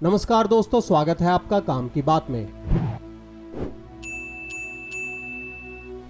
नमस्कार दोस्तों, स्वागत है आपका काम की बात में।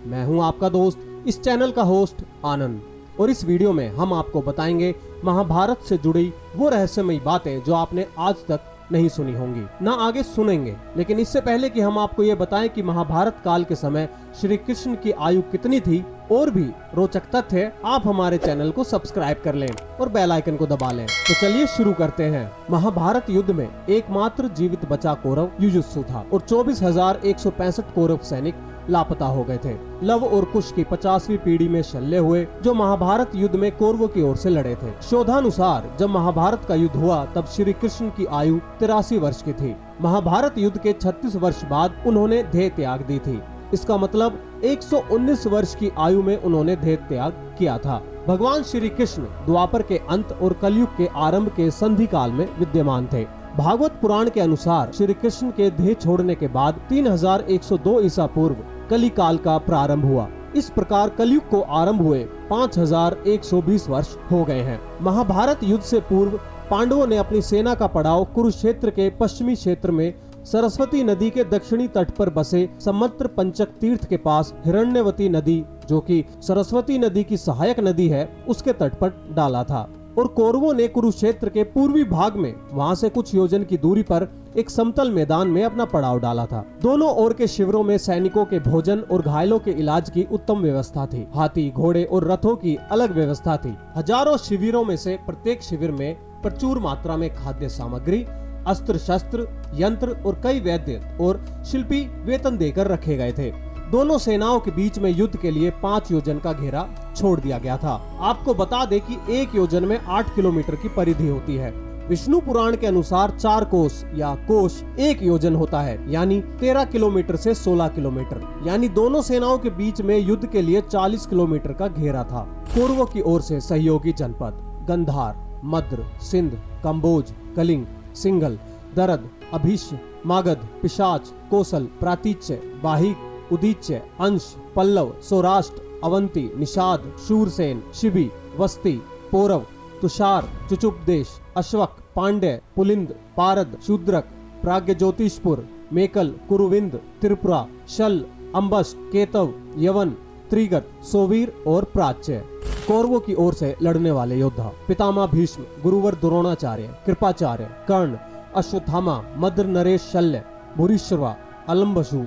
मैं हूं आपका दोस्त, इस चैनल का होस्ट आनंद, और इस वीडियो में हम आपको बताएंगे महाभारत से जुड़ी वो रहस्यमयी बातें जो आपने आज तक नहीं सुनी होंगी, ना आगे सुनेंगे। लेकिन इससे पहले कि हम आपको ये बताएं कि महाभारत काल के समय श्री कृष्ण की आयु कितनी थी और भी रोचक तथ्य, आप हमारे चैनल को सब्सक्राइब कर लें और बेल आइकन को दबा लें। तो चलिए शुरू करते हैं। महाभारत युद्ध में एकमात्र जीवित बचा कौरव युयुत्सु था और 24,165 कौरव सैनिक लापता हो गए थे। लव और कुश की 50वीं पीढ़ी में शल्य हुए, जो महाभारत युद्ध में कौरवों की ओर से लड़े थे। शोधानुसार जब महाभारत का युद्ध हुआ तब श्री कृष्ण की आयु 83 वर्ष की थी। महाभारत युद्ध के 36 वर्ष बाद उन्होंने देह त्याग दी थी। इसका मतलब 119 वर्ष की आयु में उन्होंने देह त्याग किया था। भगवान श्री कृष्ण द्वापर के अंत और कलयुग के आरंभ के संधि काल में विद्यमान थे। भागवत पुराण के अनुसार श्री कृष्ण के देह छोड़ने के बाद 3102 ईसा पूर्व कली काल का प्रारंभ हुआ। इस प्रकार कलयुग को आरंभ हुए 5120 वर्ष हो गए हैं। महाभारत युद्ध से पूर्व पांडवों ने अपनी सेना का पड़ाव कुरुक्षेत्र के पश्चिमी क्षेत्र में सरस्वती नदी के दक्षिणी तट पर बसे समुद्र पंचक तीर्थ के पास हिरण्यवती नदी, जो कि सरस्वती नदी की सहायक नदी है, उसके तट पर डाला था। और कौरवों ने कुरुक्षेत्र के पूर्वी भाग में वहां से कुछ योजन की दूरी पर एक समतल मैदान में अपना पड़ाव डाला था। दोनों ओर के शिविरों में सैनिकों के भोजन और घायलों के इलाज की उत्तम व्यवस्था थी। हाथी, घोड़े और रथों की अलग व्यवस्था थी। हजारों शिविरों में से प्रत्येक शिविर में प्रचुर मात्रा में खाद्य सामग्री, अस्त्र शस्त्र, यंत्र और कई वैद्य और शिल्पी वेतन देकर रखे गए थे। दोनों सेनाओं के बीच में युद्ध के लिए 5 योजन का घेरा छोड़ दिया गया था। आपको बता दें कि एक योजन में 8 किलोमीटर की परिधि होती है। विष्णु पुराण के अनुसार 4 कोस या कोश एक योजन होता है, यानी 13 किलोमीटर से 16 किलोमीटर, यानी दोनों सेनाओं के बीच में युद्ध के लिए 40 किलोमीटर का घेरा था। कौरवों की ओर से सहयोगी जनपद गंधार, मद्र, सिंध, कंबोज, कलिंग, सिंघल, दरद, अभिष्य, मागध, पिशाच, कोसल, प्रातीच्य, बाहिक, उदीच्य, अंश, पल्लव, सौराष्ट्र, अवंती, निषाद, शूरसेन, शिबी, वस्ती, पौरव, तुषार, चुचुपदेश, अश्वक, पांड्य, पुलिंद, पारद, शूद्रक, प्राग्ञ ज्योतिषपुर, मेकल, कुरुविंद, त्रिपुरा, शल, अंबस, केतव, यवन, त्रिगत, सोवीर और प्राच्य। कौरवों की ओर से लड़ने वाले योद्धा पितामह भीष्म, गुरुवर द्रोणाचार्य, कृपाचार्य, कर्ण, अश्वत्थामा, मद्र नरेश शल्य, भूरिश्रवा, अलम्बशु,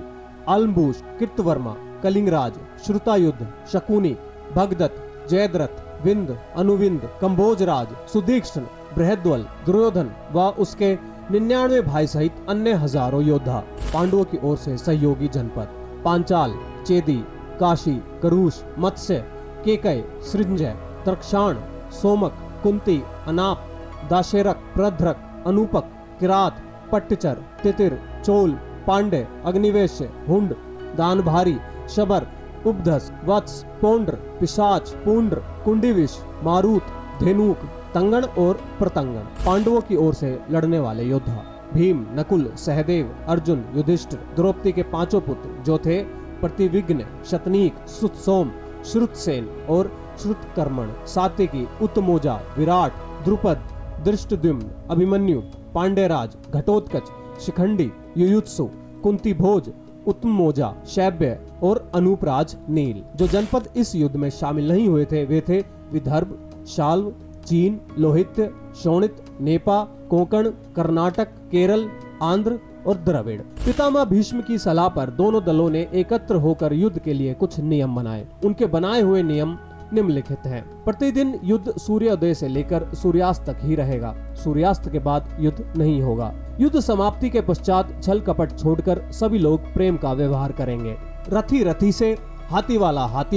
अलम्बुश, कृतवर्मा, कलिंगराज, श्रुतायुद्ध, शकुनी, भगदत्त, जयद्रथ, विंद, अनुविंद, कंबोजराज, सुदीक्षण, बृहद्वल, दुर्योधन व उसके 99 भाई सहित अन्य हजारों योद्धा। पांडवों की ओर से सहयोगी जनपद पांचाल, चेदी, काशी, करुष, मत्स्य, केकय, सृंजय, तर्कशाण, सोमक, कुंती, अनाप, दाशेरक, प्रध्रक, अनुपक, किरात, पट्टचर, तितिर, चोल, पांडे, अग्निवेश, हुंड, दानभारी, शबर, उपधस, वत्स, पौंड्र, पिशाच, पुंड्र, कुंडीविश, मारुत, धेनुक, तंगण और प्रतंगण। पांडवों की ओर से लड़ने वाले योद्धा भीम, नकुल, सहदेव, अर्जुन, युधिष्ठिर, द्रौपदी के 5 पुत्र जो थे प्रतिविघ्न, शतनीक, सुतसोम, श्रुतसेन और श्रुतकर्मण, सात्यकी, उत्तमोजा, विराट, द्रुपद, दृष्टद्युम्न, अभिमन्यु, पांड्यराज, घटोत्कच, शिखंडी, युयुत्सु, कुंती भोज, उत्तमोजा, शैब्य और अनूपराज नील। जो जनपद इस युद्ध में शामिल नहीं हुए थे वे थे विदर्भ, शाल्व, चीन, लोहित्य, शोणित, नेपा, कोंकण, कर्नाटक, केरल, आंध्र और द्रविड़। पितामह भीष्म की सलाह पर दोनों दलों ने एकत्र होकर युद्ध के लिए कुछ नियम बनाए। उनके बनाए हुए नियम निम्नलिखित हैं। प्रतिदिन युद्ध सूर्योदय से लेकर सूर्यास्त तक ही रहेगा। सूर्यास्त के बाद युद्ध नहीं होगा। युद्ध समाप्ति के पश्चात छल कपट छोड़कर सभी लोग प्रेम का व्यवहार करेंगे। रथी रथी से, हाथी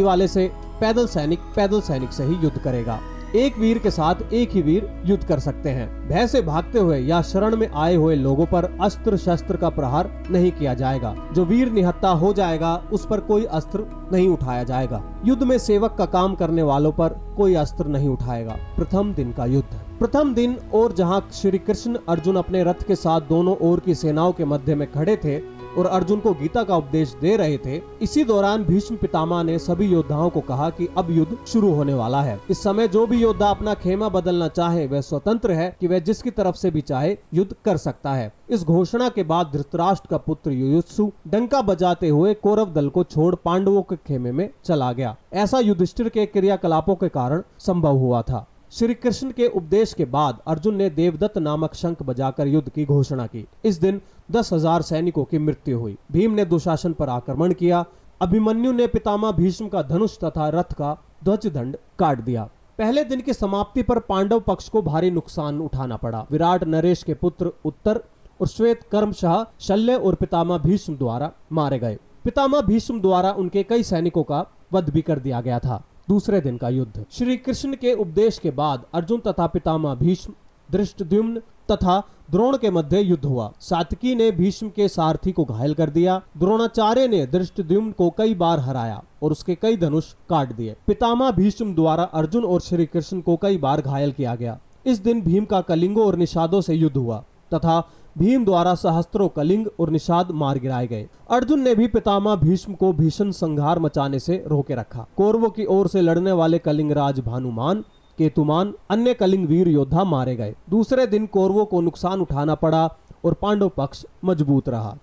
वाले से, पैदल सैनिक से ही युद्ध करेगा। एक वीर के साथ एक ही वीर युद्ध कर सकते हैं। भय से भागते हुए या शरण में आए हुए लोगों पर अस्त्र शस्त्र का प्रहार नहीं किया जाएगा। जो वीर निहत्था हो जाएगा उस पर कोई अस्त्र नहीं उठाया जाएगा। युद्ध में सेवक का काम करने वालों पर कोई अस्त्र नहीं उठाएगा। प्रथम दिन का युद्ध। प्रथम दिन और जहां श्री कृष्ण अर्जुन अपने रथ के साथ दोनों ओर की सेनाओं के मध्य में खड़े थे, और अर्जुन को गीता का उपदेश दे रहे थे। इसी दौरान भीष्म पितामह ने सभी योद्धाओं को कहा कि अब युद्ध शुरू होने वाला है। इस समय जो भी योद्धा अपना खेमा बदलना चाहे वह स्वतंत्र है कि वह जिसकी तरफ से भी चाहे युद्ध कर सकता है। इस घोषणा के बाद धृतराष्ट्र का पुत्र युयुत्सु डंका बजाते हुए कौरव दल को छोड़ पांडवों के खेमे में चला गया। ऐसा युधिष्ठिर के क्रियाकलापों के कारण संभव हुआ था। श्री कृष्ण के उपदेश के बाद अर्जुन ने देवदत्त नामक शंख बजाकर युद्ध की घोषणा की। इस दिन 10,000 सैनिकों की मृत्यु हुई। भीम ने दुशासन पर आक्रमण किया। अभिमन्यु ने पितामह भीष्म का धनुष तथा रथ का ध्वज दंड काट दिया। पहले दिन की समाप्ति पर पांडव पक्ष को भारी नुकसान उठाना पड़ा। विराट नरेश के पुत्र उत्तर और श्वेत कर्मशः शल्य और पितामह भीष्म द्वारा मारे गए। पितामह भीष्म द्वारा उनके कई सैनिकों का वध भी कर दिया गया था। दूसरे दिन का युद्ध। श्री कृष्ण के उपदेश के बाद अर्जुन तथा पितामह भीष्म, धृष्टद्युम्न तथा द्रोण के मध्य युद्ध हुआ। सात्यकी ने भीष्म के सारथी को घायल कर दिया। द्रोणाचार्य ने धृष्टद्युम्न को कई बार हराया और उसके कई धनुष काट दिए। पितामह भीष्म द्वारा अर्जुन और श्री कृष्ण को कई बार घायल किया गया। इस दिन भीम का कलिंगों और निषादों से युद्ध हुआ तथा भीम द्वारा सहस्त्रों कलिंग और निषाद मार गिराए गए। अर्जुन ने भी पितामह भीष्म को भीषण संहार मचाने से रोके रखा। कौरवों की ओर से लड़ने वाले कलिंगराज भानुमान, केतुमान, अन्य कलिंग वीर योद्धा मारे गए। दूसरे दिन कौरवों को नुकसान उठाना पड़ा और पांडव पक्ष मजबूत रहा।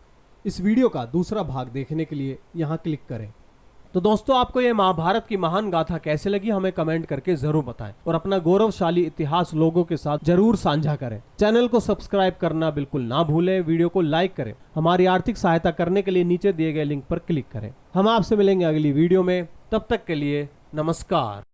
इस वीडियो का दूसरा भाग देखने के लिए यहाँ क्लिक करें। तो दोस्तों, आपको ये महाभारत की महान गाथा कैसे लगी हमें कमेंट करके जरूर बताएं और अपना गौरवशाली इतिहास लोगों के साथ जरूर साझा करें। चैनल को सब्सक्राइब करना बिल्कुल ना भूलें। वीडियो को लाइक करें। हमारी आर्थिक सहायता करने के लिए नीचे दिए गए लिंक पर क्लिक करें। हम आपसे मिलेंगे अगली वीडियो में। तब तक के लिए नमस्कार।